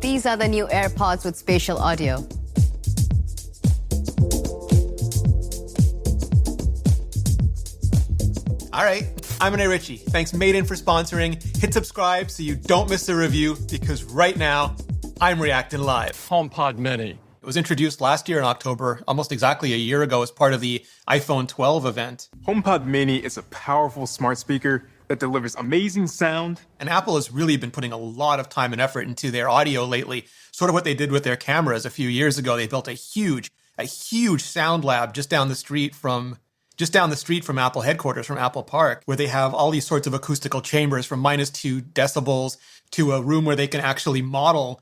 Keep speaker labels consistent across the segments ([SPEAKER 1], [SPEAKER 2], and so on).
[SPEAKER 1] These are the new AirPods with spatial audio.
[SPEAKER 2] All right, I'm Rene Ritchie. Thanks Mayden for sponsoring. Hit subscribe so you don't miss a review, because right now, I'm reacting live.
[SPEAKER 3] HomePod Mini.
[SPEAKER 2] It was introduced last year in October, almost exactly a year ago, as part of the iPhone 12 event.
[SPEAKER 4] HomePod Mini is a powerful smart speaker that delivers amazing sound.
[SPEAKER 2] And Apple has really been putting a lot of time and effort into their audio lately. Sort of what they did with their cameras a few years ago. They built a huge sound lab just down the street from Apple headquarters, from Apple Park, where they have all these sorts of acoustical chambers from -2 decibels to a room where they can actually model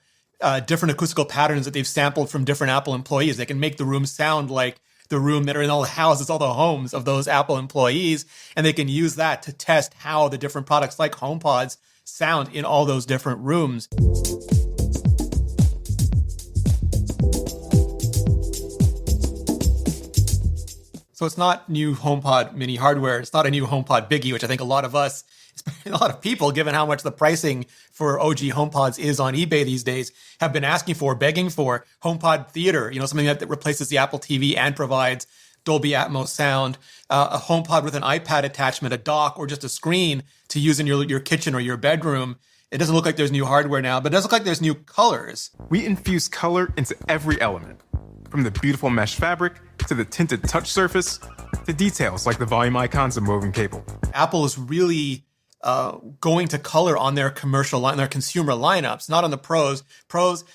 [SPEAKER 2] different acoustical patterns that they've sampled from different Apple employees. They can make the room sound like the room that are in all the houses, all the homes of those Apple employees, and they can use that to test how the different products like HomePods sound in all those different rooms. So it's not new HomePod Mini hardware. It's not a new HomePod Biggie, which I think a lot of people, given how much the pricing for OG HomePods is on eBay these days, have been asking for, begging for. HomePod Theater, something that replaces the Apple TV and provides Dolby Atmos sound. A HomePod with an iPad attachment, a dock, or just a screen to use in your kitchen or your bedroom. It doesn't look like there's new hardware now, but it does look like there's new colors.
[SPEAKER 4] We infuse color into every element, from the beautiful mesh fabric to the tinted touch surface to details like the volume icons and moving cable.
[SPEAKER 2] Apple is really going to color on their commercial line, their consumer lineups, not on the pros.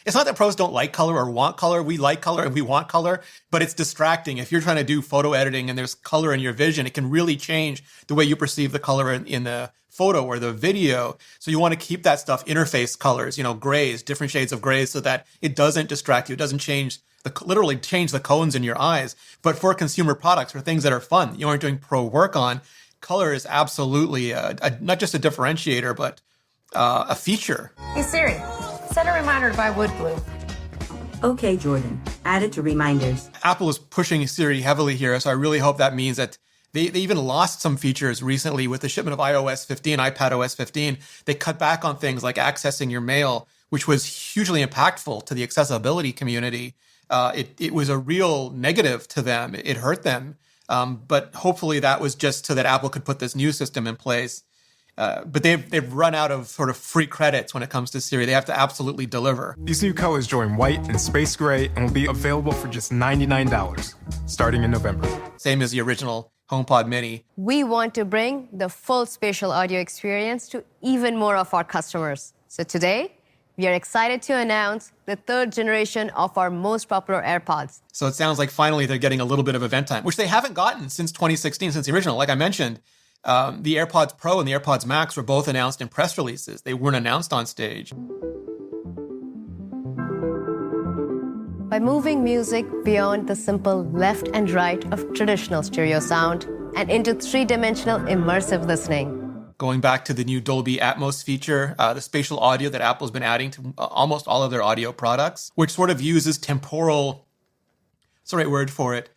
[SPEAKER 2] It's not that pros don't like color or want color. We like color and we want color, but it's distracting. If you're trying to do photo editing and there's color in your vision, it can really change the way you perceive the color in the photo or the video. So you want to keep that stuff interface colors, grays, different shades of grays, so that it doesn't distract you. It doesn't literally change the cones in your eyes. But for consumer products, for things that are fun, you aren't doing pro work on, color is absolutely not just a differentiator, but a feature.
[SPEAKER 1] Hey Siri, set a reminder to buy wood glue.
[SPEAKER 5] Okay, Jordan, add it to reminders.
[SPEAKER 2] Apple is pushing Siri heavily here, so I really hope that means that they even lost some features recently with the shipment of iOS 15, iPadOS 15. They cut back on things like accessing your mail, which was hugely impactful to the accessibility community. It was a real negative to them. It hurt them. But hopefully that was just so that Apple could put this new system in place. But they've run out of sort of free credits when it comes to Siri. They have to absolutely deliver.
[SPEAKER 4] These new colors join white and space gray and will be available for just $99, starting in November.
[SPEAKER 2] Same as the original HomePod Mini.
[SPEAKER 1] We want to bring the full spatial audio experience to even more of our customers. So today, we are excited to announce the third generation of our most popular AirPods.
[SPEAKER 2] So it sounds like finally they're getting a little bit of event time, which they haven't gotten since 2016, since the original. Like I mentioned, the AirPods Pro and the AirPods Max were both announced in press releases. They weren't announced on stage.
[SPEAKER 1] By moving music beyond the simple left and right of traditional stereo sound and into three-dimensional immersive listening.
[SPEAKER 2] Going back to the new Dolby Atmos feature, the spatial audio that Apple's been adding to almost all of their audio products, which sort of uses temporal, what's the right word for it?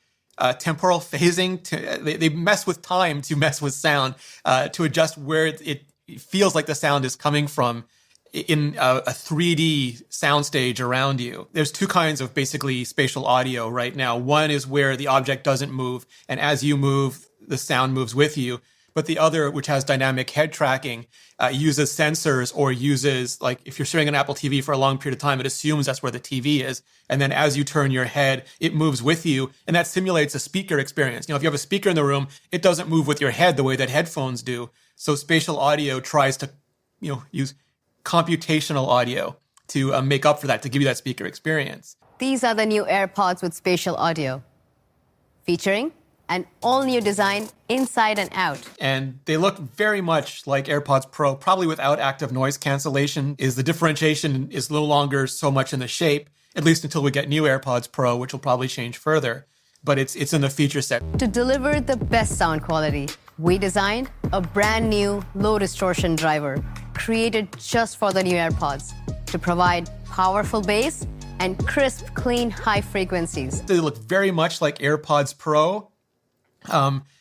[SPEAKER 2] Temporal phasing. They mess with time to mess with sound, to adjust where it feels like the sound is coming from in a 3D soundstage around you. There's two kinds of basically spatial audio right now. One is where the object doesn't move, and as you move, the sound moves with you. But the other, which has dynamic head tracking, uses sensors or uses, like if you're staring at an Apple TV for a long period of time, it assumes that's where the TV is. And then as you turn your head, it moves with you. And that simulates a speaker experience. If you have a speaker in the room, it doesn't move with your head the way that headphones do. So spatial audio tries to, use computational audio to make up for that, to give you that speaker experience.
[SPEAKER 1] These are the new AirPods with spatial audio, featuring an all-new design inside and out.
[SPEAKER 2] And they look very much like AirPods Pro, probably without active noise cancellation. The differentiation is no longer so much in the shape, at least until we get new AirPods Pro, which will probably change further. But it's in the feature set.
[SPEAKER 1] To deliver the best sound quality, we designed a brand new low distortion driver created just for the new AirPods to provide powerful bass and crisp, clean, high frequencies.
[SPEAKER 2] They look very much like AirPods Pro,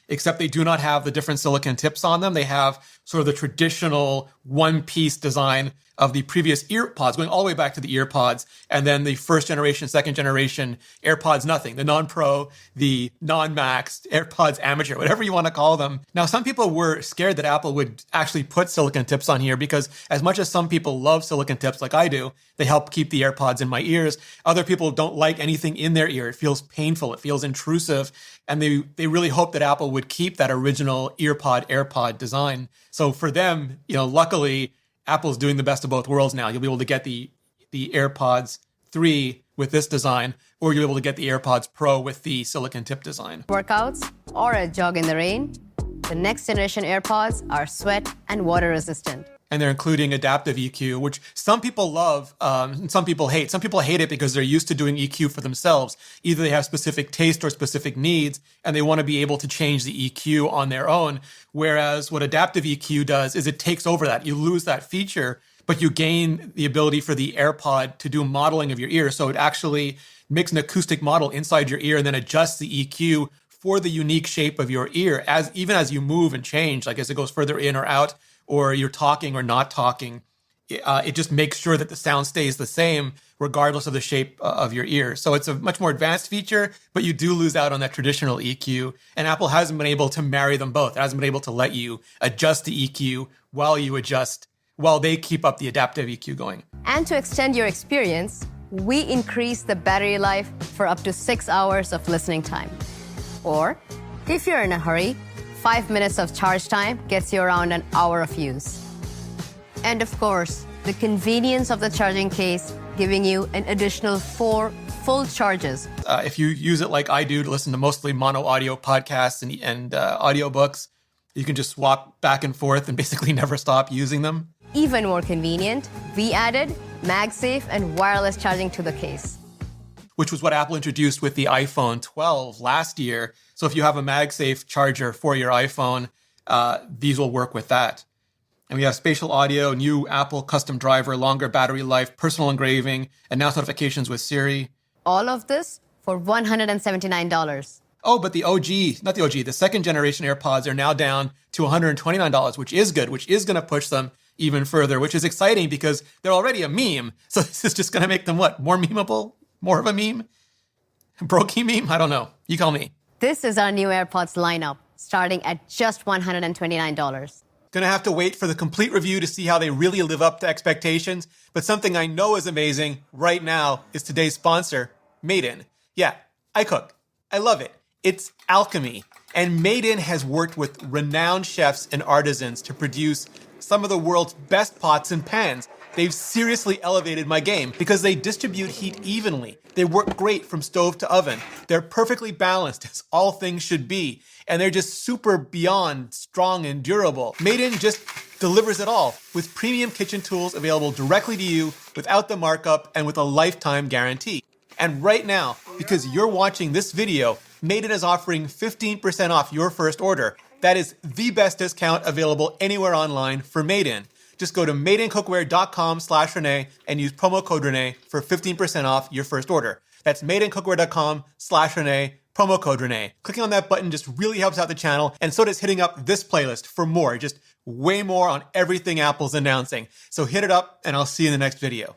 [SPEAKER 2] except they do not have the different silicon tips on them. They have sort of the traditional one-piece design of the previous EarPods, going all the way back to the EarPods, and then the first generation, second generation AirPods Nothing, the non-Pro, the non-Max, AirPods Amateur, whatever you want to call them. Now, some people were scared that Apple would actually put silicon tips on here because as much as some people love silicon tips like I do, they help keep the AirPods in my ears. Other people don't like anything in their ear. It feels painful. It feels intrusive. And they really hope that Apple would keep that original AirPod design. So for them, luckily, Apple's doing the best of both worlds now. You'll be able to get the AirPods 3 with this design, or you'll be able to get the AirPods Pro with the silicon tip design.
[SPEAKER 1] Workouts or a jog in the rain, the next generation AirPods are sweat and water resistant.
[SPEAKER 2] And they're including adaptive EQ, which some people love and some people hate. Some people hate it because they're used to doing EQ for themselves. Either they have specific taste or specific needs, and they want to be able to change the EQ on their own. Whereas what adaptive EQ does is it takes over that. You lose that feature, but you gain the ability for the AirPod to do modeling of your ear. So it actually makes an acoustic model inside your ear and then adjusts the EQ for the unique shape of your ear, even as you move and change, like as it goes further in or out, or you're talking or not talking. It just makes sure that the sound stays the same regardless of the shape of your ear. So it's a much more advanced feature, but you do lose out on that traditional EQ. And Apple hasn't been able to marry them both. It hasn't been able to let you adjust the EQ while they keep up the adaptive EQ going.
[SPEAKER 1] And to extend your experience, we increase the battery life for up to 6 hours of listening time. Or, if you're in a hurry, 5 minutes of charge time gets you around an hour of use. And of course, the convenience of the charging case giving you an additional 4 full charges.
[SPEAKER 2] If you use it like I do to listen to mostly mono audio podcasts and audiobooks, you can just swap back and forth and basically never stop using them.
[SPEAKER 1] Even more convenient, we added MagSafe and wireless charging to the case,
[SPEAKER 2] which was what Apple introduced with the iPhone 12 last year. So if you have a MagSafe charger for your iPhone, these will work with that. And we have spatial audio, new Apple custom driver, longer battery life, personal engraving, and now notifications with Siri.
[SPEAKER 1] All of this for $179.
[SPEAKER 2] Oh, but the second generation AirPods are now down to $129, which is good, which is going to push them even further, which is exciting because they're already a meme. So this is just going to make them what? More memeable? More of a meme? Brokey meme? I don't know. You call me.
[SPEAKER 1] This is our new AirPods lineup, starting at just $129.
[SPEAKER 2] Gonna have to wait for the complete review to see how they really live up to expectations. But something I know is amazing right now is today's sponsor, Made In. Yeah, I cook. I love it. It's alchemy. And Made In has worked with renowned chefs and artisans to produce some of the world's best pots and pans. They've seriously elevated my game because they distribute heat evenly. They work great from stove to oven. They're perfectly balanced, as all things should be. And they're just super beyond strong and durable. Made In just delivers it all with premium kitchen tools available directly to you without the markup and with a lifetime guarantee. And right now, because you're watching this video, Made In is offering 15% off your first order. That is the best discount available anywhere online for Made In. Just go to madeincookware.com/Renee and use promo code Renee for 15% off your first order. That's madeincookware.com/Renee, promo code Renee. Clicking on that button just really helps out the channel, and so does hitting up this playlist for more, just way more on everything Apple's announcing. So hit it up, and I'll see you in the next video.